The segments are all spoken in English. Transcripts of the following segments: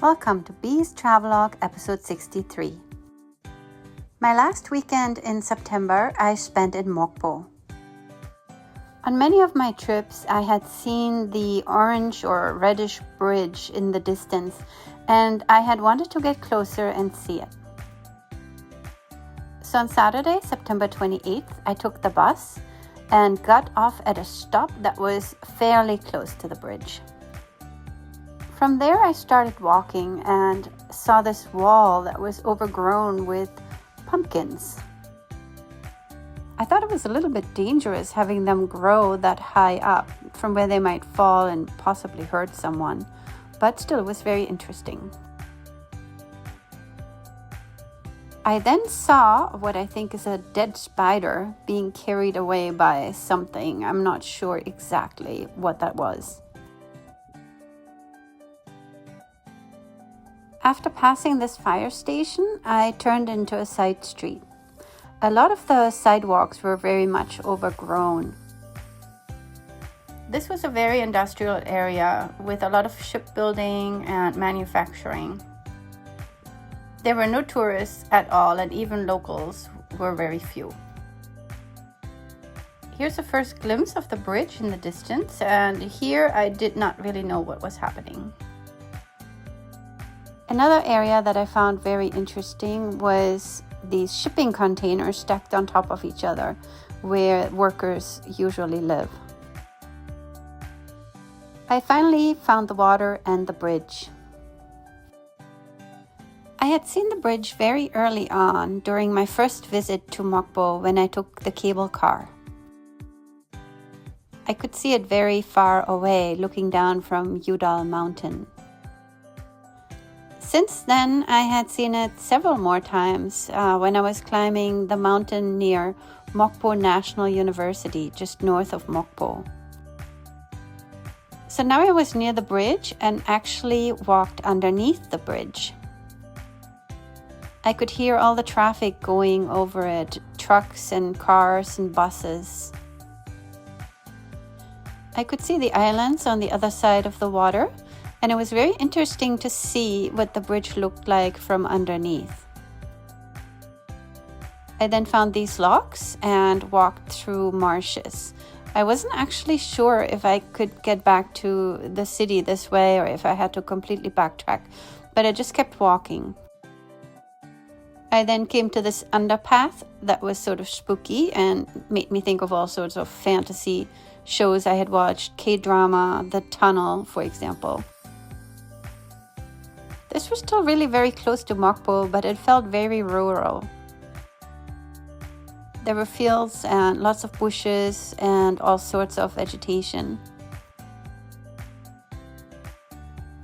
Welcome to Bee's Travelogue episode 63. My last weekend in September I spent in Mokpo. On many of my trips I had seen the orange or reddish bridge in the distance and I had wanted to get closer and see it. So on Saturday, September 28th, I took the bus and got off at a stop that was fairly close to the bridge. From there I started walking and saw this wall that was overgrown with pumpkins. I thought it was a little bit dangerous having them grow that high up from where they might fall and possibly hurt someone, but still it was very interesting. I then saw what I think is a dead spider being carried away by something. I'm not sure exactly what that was. After passing this fire station, I turned into a side street. A lot of the sidewalks were very much overgrown. This was a very industrial area with a lot of shipbuilding and manufacturing. There were no tourists at all, and even locals were very few. Here's a first glimpse of the bridge in the distance, and here I did not really know what was happening. Another area that I found very interesting was these shipping containers stacked on top of each other, where workers usually live. I finally found the water and the bridge. I had seen the bridge very early on during my first visit to Mokpo when I took the cable car. I could see it very far away looking down from Udall Mountain. Since then, I had seen it several more times when I was climbing the mountain near Mokpo National University, just north of Mokpo. So now I was near the bridge and actually walked underneath the bridge. I could hear all the traffic going over it, trucks and cars and buses. I could see the islands on the other side of the water, and it was very interesting to see what the bridge looked like from underneath. I then found these locks and walked through marshes. I wasn't actually sure if I could get back to the city this way or if I had to completely backtrack, but I just kept walking. I then came to this underpath that was sort of spooky and made me think of all sorts of fantasy shows I had watched, K-drama, The Tunnel, for example. This was still really very close to Mokpo, but it felt very rural. There were fields and lots of bushes and all sorts of vegetation.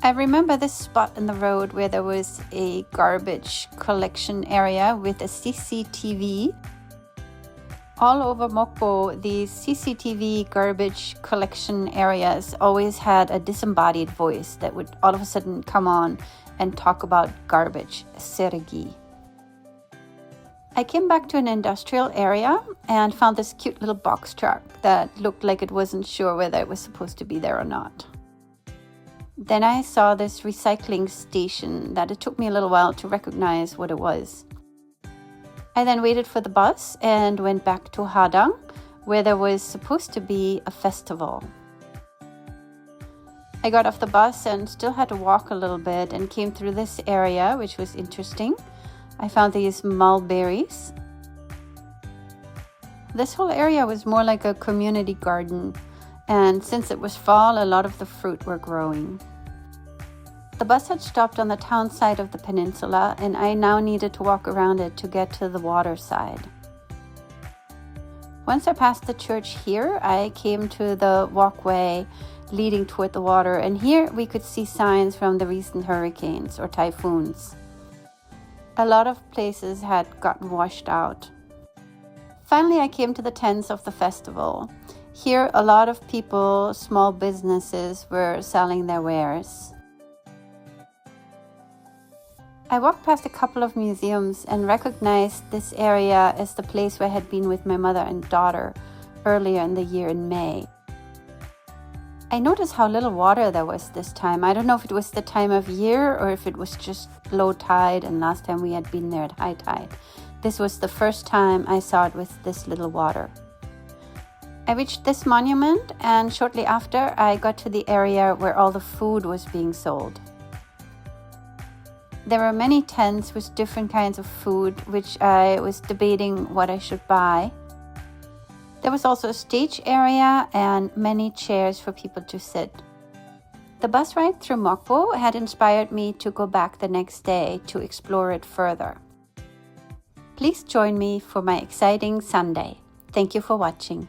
I remember this spot in the road where there was a garbage collection area with a CCTV. All over Mokpo, these CCTV garbage collection areas always had a disembodied voice that would all of a sudden come on and talk about garbage, sergi. I came back to an industrial area and found this cute little box truck that looked like it wasn't sure whether it was supposed to be there or not. Then I saw this recycling station that it took me a little while to recognize what it was. I then waited for the bus and went back to Hadang, where there was supposed to be a festival. I got off the bus and still had to walk a little bit and came through this area, which was interesting. I found these mulberries. This whole area was more like a community garden, and since it was fall, a lot of the fruit were growing. The bus had stopped on the town side of the peninsula, and I now needed to walk around it to get to the water side. Once I passed the church here, I came to the walkway leading toward the water, and here we could see signs from the recent hurricanes or typhoons. A lot of places had gotten washed out. Finally, I came to the tents of the festival. Here, a lot of people, small businesses, were selling their wares. I walked past a couple of museums and recognized this area as the place where I had been with my mother and daughter earlier in the year in May. I noticed how little water there was this time. I don't know if it was the time of year or if it was just low tide and last time we had been there at high tide. This was the first time I saw it with this little water. I reached this monument and shortly after I got to the area where all the food was being sold. There were many tents with different kinds of food, which I was debating what I should buy. There was also a stage area and many chairs for people to sit. The bus ride through Mokpo had inspired me to go back the next day to explore it further. Please join me for my exciting Sunday. Thank you for watching.